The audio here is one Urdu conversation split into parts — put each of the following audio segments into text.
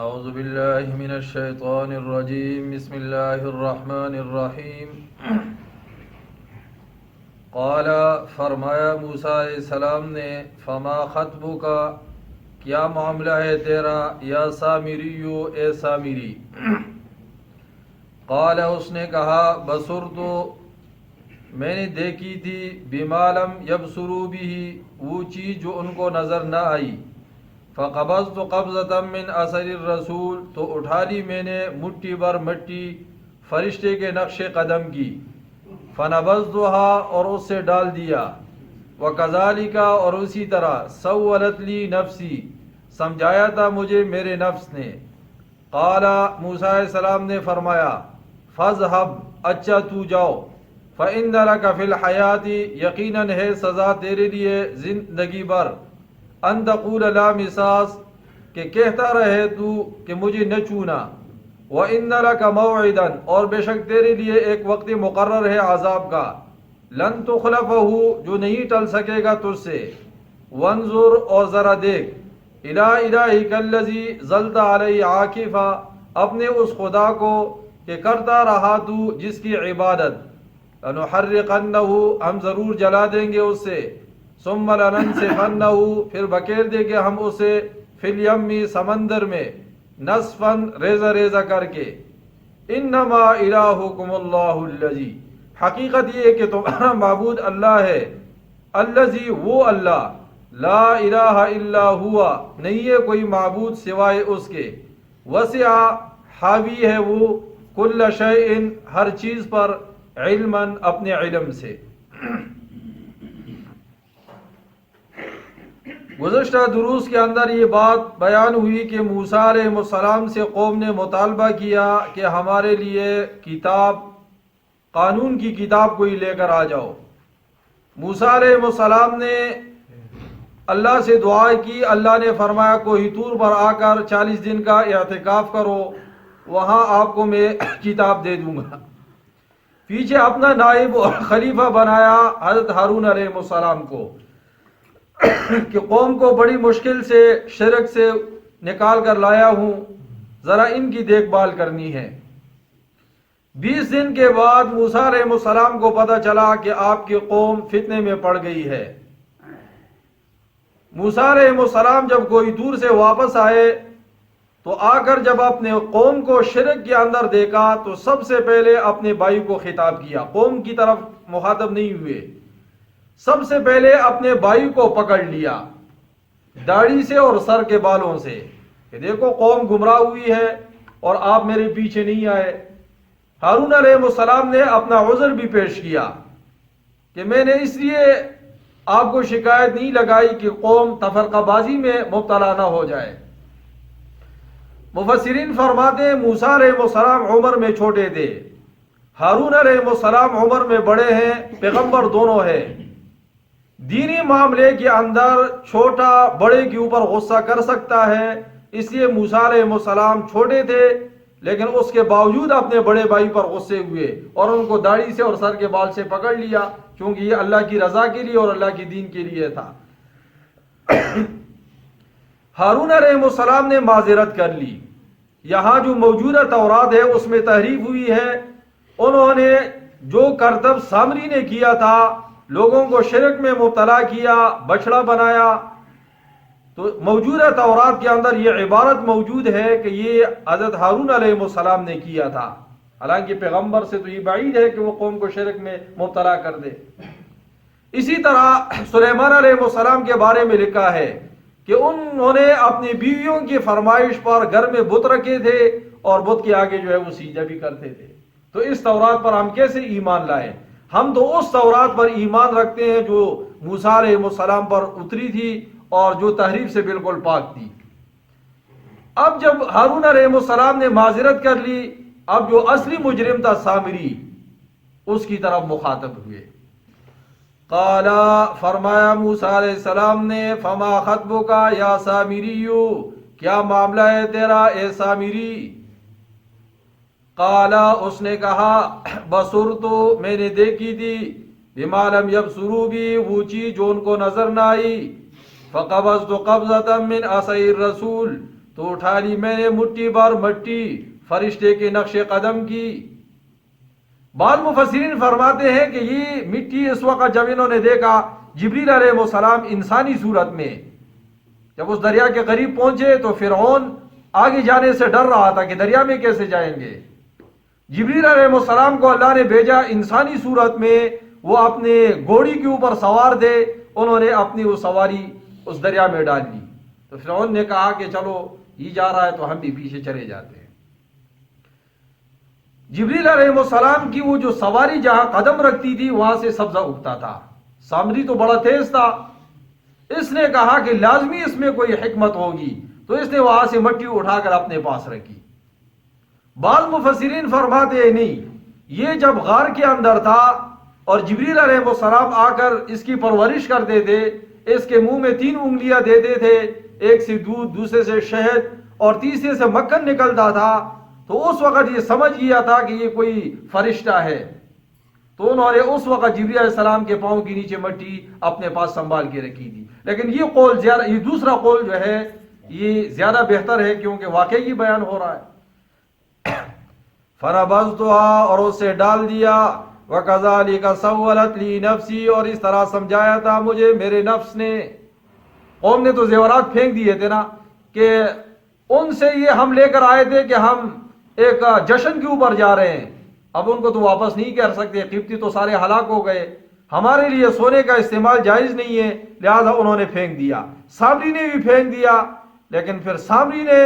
اعوذ باللہ من الشیطان الرجیم بسم اللہ الرحمن الرحیم قال فرمایا موسیٰ علیہ السلام نے فما خطبک کیا معاملہ ہے تیرا یا سامریو اے سامری قال اس نے کہا بصرت میں نے دیکھی تھی بما لم یبصروا بھی وہ چیز جو ان کو نظر نہ آئی فقبضت قبضة من اثر الرسول تو اٹھا لی میں نے مٹھی بھر مٹی فرشتے کے نقش قدم کی فنبذتها اور اس سے ڈال دیا وکذالک اور اسی طرح سولت لی نفسی سمجھایا تھا مجھے میرے نفس نے قال موسیٰ علیہ السلام نے فرمایا فاذهب اچھا تو جاؤ فإن لك فی الحیات یقیناً ہے سزا تیرے لیے زندگی بھر ان تقول لا مساس کہ کہتا رہے تو کہ مجھے نہ چھونا وَإِنَّ لَكَ مَوْعِدًا اور بے شک تیرے لیے ایک وقت مقرر ہے عذاب کا لن تخلفه جو نہیں ٹل سکے گا تجھ سے وانظر اور ذرا دیکھ الى الہک الذی ظلت علیہ عاکفا اپنے اس خدا کو کہ کرتا رہا تو جس کی عبادت لنحرقنہ ہم ضرور جلا دیں گے اس سے ثم لننسفنہ پھر بکیل دیں گے ہم اسے فی الیم سمندر میں نصفاً ریزہ ریزہ کر کے انما الہکم اللہ الذی حقیقت یہ ہے کہ تمہارا معبود اللہ ہے الذی وہ اللہ لا الہ الا ہوا نہیں ہے کوئی معبود سوائے اس کے وسع حاوی ہے وہ کل شیء ہر چیز پر علماً اپنے علم سے گزشتہ دروس کے اندر یہ بات بیان ہوئی کہ موسیٰ علیہ السلام سے قوم نے مطالبہ کیا کہ ہمارے لیے کتاب قانون کی کتاب کوئی لے کر آ جاؤ موسیٰ علیہ السلام نے اللہ سے دعا کی اللہ نے فرمایا کوہ طور پر آ کر 40 دن کا اعتکاف کرو وہاں آپ کو میں کتاب دے دوں گا پیچھے اپنا نائب اور خلیفہ بنایا حضرت ہارون علیہ السلام کو کہ قوم کو بڑی مشکل سے شرک سے نکال کر لایا ہوں ذرا ان کی دیکھ بھال کرنی ہے 20 دن کے بعد موسیٰ علیہ السلام کو پتہ چلا کہ آپ کی قوم فتنے میں پڑ گئی ہے موسیٰ علیہ السلام جب کوئی دور سے واپس آئے تو آ کر جب اپنے قوم کو شرک کے اندر دیکھا تو سب سے پہلے اپنے بھائی کو خطاب کیا قوم کی طرف مخاطب نہیں ہوئے سب سے پہلے اپنے بھائی کو پکڑ لیا داڑھی سے اور سر کے بالوں سے کہ دیکھو قوم گمراہ ہوئی ہے اور آپ میرے پیچھے نہیں آئے ہارون علیہ السلام نے اپنا عذر بھی پیش کیا کہ میں نے اس لیے آپ کو شکایت نہیں لگائی کہ قوم تفرقہ بازی میں مبتلا نہ ہو جائے مفسرین فرماتے ہیں موسیٰ علیہ السلام عمر میں چھوٹے تھے ہارون علیہ السلام عمر میں بڑے ہیں پیغمبر دونوں ہیں دینی معاملے کے اندر چھوٹا بڑے کے اوپر غصہ کر سکتا ہے اس لیے موسیٰ علیہ السلام چھوٹے تھے لیکن اس کے باوجود اپنے بڑے بھائی پر غصے ہوئے اور ان کو داڑھی سے اور سر کے بال سے پکڑ لیا کیونکہ یہ اللہ کی رضا کے لیے اور اللہ کی دین کے لیے تھا ہارون علیہ السلام نے معذرت کر لی یہاں جو موجودہ تورات ہے اس میں تحریف ہوئی ہے انہوں نے جو کرتب سامری نے کیا تھا لوگوں کو شرک میں مبتلا کیا بچڑا بنایا تو موجودہ تورات کے اندر یہ عبارت موجود ہے کہ یہ حضرت ہارون علیہ السلام نے کیا تھا حالانکہ پیغمبر سے تو یہ بعید ہے کہ وہ قوم کو شرک میں مبتلا کر دے اسی طرح سلیمان علیہ السلام کے بارے میں لکھا ہے کہ انہوں نے اپنی بیویوں کی فرمائش پر گھر میں بت رکھے تھے اور بت کے آگے جو ہے وہ سجدہ بھی کرتے تھے تو اس تورات پر ہم کیسے ایمان لائیں ہم تو اس تورات پر ایمان رکھتے ہیں جو موسیٰ علیہ السلام پر اتری تھی اور جو تحریف سے بالکل پاک تھی اب جب ہارون علیہ السلام نے معذرت کر لی اب جو اصلی مجرم تھا سامری اس کی طرف مخاطب ہوئے قال فرمایا موسیٰ علیہ السلام نے فما خطبک یا سامری کیا معاملہ ہے تیرا اے سامری قال اس نے کہا بصرت میں نے دیکھی تھی بما لم یبصروا بھی وہ چیز جو ان کو نظر نہ آئی فقبضت قبضة من اثر الرسول تو اٹھا لی میں نے مٹھی بھر مٹی فرشتے کے نقش قدم کی۔ بعض مفسرین فرماتے ہیں کہ یہ مٹی اس وقت جب انہوں نے دیکھا جبریل علیہ السلام انسانی صورت میں جب اس دریا کے قریب پہنچے تو فرعون آگے جانے سے ڈر رہا تھا کہ دریا میں کیسے جائیں گے۔ جبریل علیہ السلام کو اللہ نے بھیجا انسانی صورت میں، وہ اپنے گھوڑی کے اوپر سوار تھے، انہوں نے اپنی وہ سواری اس دریا میں ڈال دی۔ تو فرعون نے کہا کہ چلو یہ جا رہا ہے تو ہم بھی پیچھے چلے جاتے ہیں۔ جبریل علیہ السلام کی وہ جو سواری جہاں قدم رکھتی تھی وہاں سے سبزہ اگتا تھا۔ سامری تو بڑا تیز تھا، اس نے کہا کہ لازمی اس میں کوئی حکمت ہوگی، تو اس نے وہاں سے مٹی اٹھا کر اپنے پاس رکھی۔ بعض مفسرین فرماتے ہیں نہیں، یہ جب غار کے اندر تھا اور جبریل علیہ السلام آ کر اس کی پرورش کرتے تھے، اس کے منہ میں 3 انگلیاں دیتے تھے، ایک سے دودھ، دوسرے سے شہد اور تیسرے سے مکھن نکلتا تھا، تو اس وقت یہ سمجھ گیا تھا کہ یہ کوئی فرشتہ ہے، تو انہوں نے اس وقت جبریل علیہ السلام کے پاؤں کے نیچے مٹی اپنے پاس سنبھال کے رکھی تھی۔ لیکن یہ قول زیادہ، یہ دوسرا قول جو ہے یہ زیادہ بہتر ہے، کیونکہ واقعی یہ بیان ہو رہا ہے۔ فَنَبَذْتُهَا، اور اسے ڈال دیا، وَكَذَلِكَ سَوَّلَتْ لِي نَفْسِي، اور اس طرح سمجھایا تھا مجھے میرے نفس نے۔ قوم نے تو زیورات پھینک دیے تھے نا، کہ ان سے یہ ہم لے کر آئے تھے کہ ہم ایک جشن کے اوپر جا رہے ہیں، اب ان کو تو واپس نہیں کر سکتے، قبطی تو سارے ہلاک ہو گئے، ہمارے لیے سونے کا استعمال جائز نہیں ہے، لہذا انہوں نے پھینک دیا۔ سامری نے بھی پھینک دیا، لیکن پھر سامری نے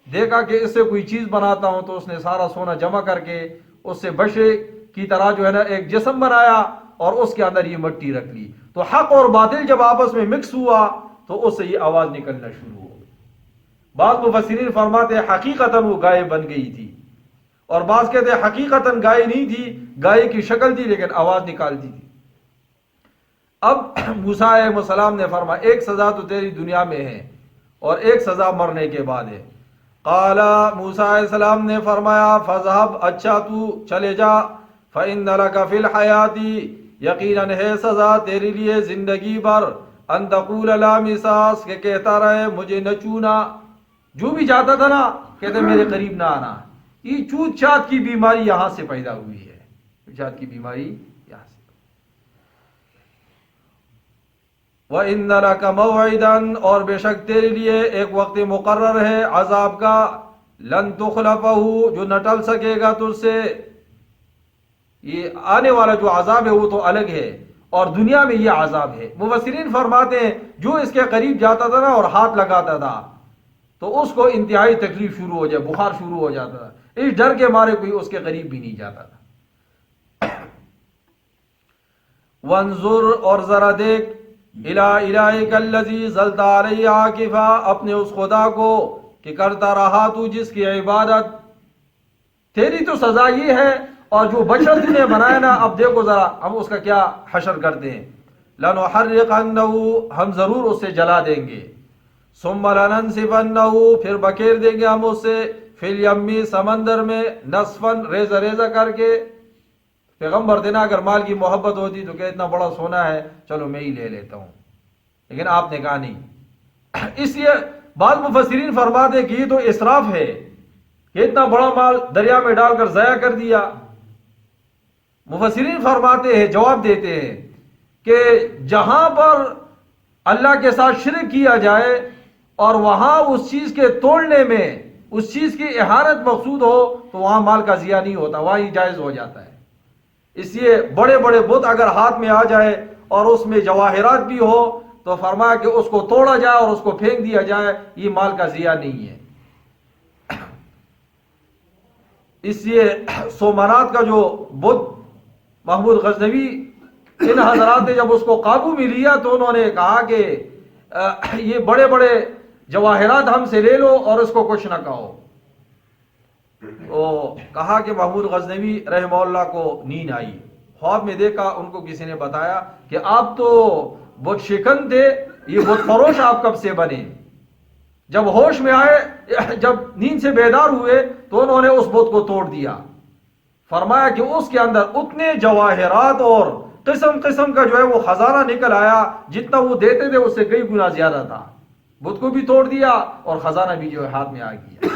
دیکھا کہ اس سے کوئی چیز بناتا ہوں، تو اس نے سارا سونا جمع کر کے اس سے بشے کی طرح جو ہے نا ایک جسم بنایا اور اس کے اندر یہ مٹی رکھ لی، تو حق اور باطل جب آپس میں مکس ہوا تو اس سے یہ آواز نکلنا شروع ہو گئی۔ بعض مفسرین فرماتے ہیں حقیقتاً وہ گائے بن گئی تھی، اور بعض کہتے ہیں حقیقتاً گائے نہیں تھی، گائے کی شکل تھی لیکن آواز نکالتی تھی۔ اب موسیٰ علیہ السلام نے فرمایا ایک سزا تو تیری دنیا میں ہے اور ایک سزا مرنے کے بعد ہے۔ قال، موسیٰ علیہ السلام نے فرمایا فَذْهَبْ، اچھا تو چلے جا، فَإِنَّ لَكَ فِي الْحَيَاةِ، یقیناً ہے سزا تیری لیے زندگی بھر، أَن تَقُولَ لَا مِسَاسَ، کہ کہتا رہے مجھے نہ چونا، جو بھی جاتا تھا نا کہتے میرے قریب نہ آنا۔ یہ چوت چات کی بیماری یہاں سے پیدا ہوئی ہے، چوت چات کی بیماری یہاں سے۔ وَإِنَّ لَكَ مَوْعِدًا، اور بے شک تیرے لیے ایک وقت مقرر ہے عذاب کا، لَن تُخْلَفَهُ، جو نہ ٹل سکے گا تجھ سے۔ یہ آنے والا جو عذاب ہے وہ تو الگ ہے، اور دنیا میں یہ عذاب ہے۔ مفسرین فرماتے ہیں جو اس کے قریب جاتا تھا نا اور ہاتھ لگاتا تھا تو اس کو انتہائی تکلیف شروع ہو جائے، بخار شروع ہو جاتا تھا، اس ڈر کے مارے کوئی اس کے قریب بھی نہیں جاتا تھا۔ وانظر، اور ذرا دیکھ، الى الہک الذی ظلت علیہ عاکفا، اپنے اس خدا کو کہ کرتا رہا تو جس کی عبادت، تیری تو سزا یہ ہے، اور جو بشر نے بنایا نا اب دیکھو ذرا ہم اس کا کیا حشر کرتے ہیں۔ لَنُحَرِّقَنَّهُ، ہم ضرور اسے جلا دیں گے، ثُمَّ لَنَنْسِفَنَّهُ، پھر بکیر دیں گے ہم اسے، فِي الْيَمِّ، سمندر میں، نصفاً، ریزہ ریزہ کر کے۔ پیغمبر دینا اگر مال کی محبت ہوتی تو کہ اتنا بڑا سونا ہے چلو میں ہی لے لیتا ہوں، لیکن آپ نے کہا نہیں۔ اس لیے بعض مفسرین فرماتے ہیں کہ یہ تو اسراف ہے کہ اتنا بڑا مال دریا میں ڈال کر ضائع کر دیا۔ مفسرین فرماتے ہیں، جواب دیتے ہیں کہ جہاں پر اللہ کے ساتھ شرک کیا جائے اور وہاں اس چیز کے توڑنے میں اس چیز کی اہانت مقصود ہو تو وہاں مال کا ضیاع نہیں ہوتا، وہاں ہی جائز ہو جاتا ہے۔ اس لیے بڑے بڑے بت اگر ہاتھ میں آ جائے اور اس میں جواہرات بھی ہو تو فرمایا کہ اس کو توڑا جائے اور اس کو پھینک دیا جائے، یہ مال کا ضیاع نہیں ہے۔ اس لیے سومنات کا جو بت محمود غزنوی، ان حضرات نے جب اس کو قابو میں لیا تو انہوں نے کہا کہ یہ بڑے بڑے جواہرات ہم سے لے لو اور اس کو کچھ نہ کہو۔ تو کہا کہ محمود غزنوی رحمہ اللہ کو نیند آئی، خواب میں دیکھا، ان کو کسی نے بتایا کہ آپ تو بت شکن تھے، یہ بت فروش آپ کب سے بنے؟ جب ہوش میں آئے، جب نیند سے بیدار ہوئے تو انہوں نے اس بت کو توڑ دیا۔ فرمایا کہ اس کے اندر اتنے جواہرات اور قسم قسم کا جو ہے وہ خزانہ نکل آیا، جتنا وہ دیتے تھے اس سے کئی گنا زیادہ تھا۔ بت کو بھی توڑ دیا اور خزانہ بھی جو ہے ہاتھ میں آ گیا۔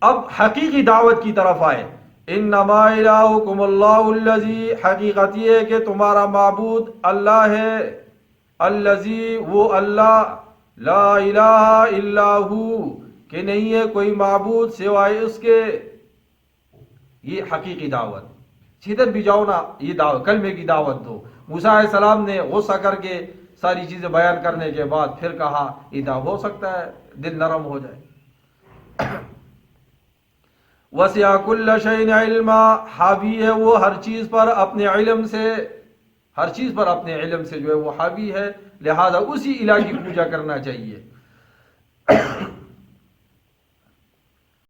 اب حقیقی دعوت کی طرف آئے، انما الہکم اللہ الذی، حقیقت یہ ہے کہ تمہارا معبود اللہ ہے، الذی وہ اللہ، لا الہ الا ہو کہ نہیں ہے کوئی معبود سوائے اس کے۔ یہ حقیقی دعوت، جدھر بھی جاؤ نا یہ دعوت، کلمے کی دعوت دو۔ موسیٰ علیہ السلام نے غصہ کر کے ساری چیزیں بیان کرنے کے بعد پھر کہا یہ ہو سکتا ہے دل نرم ہو جائے۔ وسع کل شیء علما، حاوی ہے وہ ہر چیز پر اپنے علم سے، ہر چیز پر اپنے علم سے جو ہے وہ حاوی ہے، لہذا اسی الہ کی پوجا کرنا چاہیے۔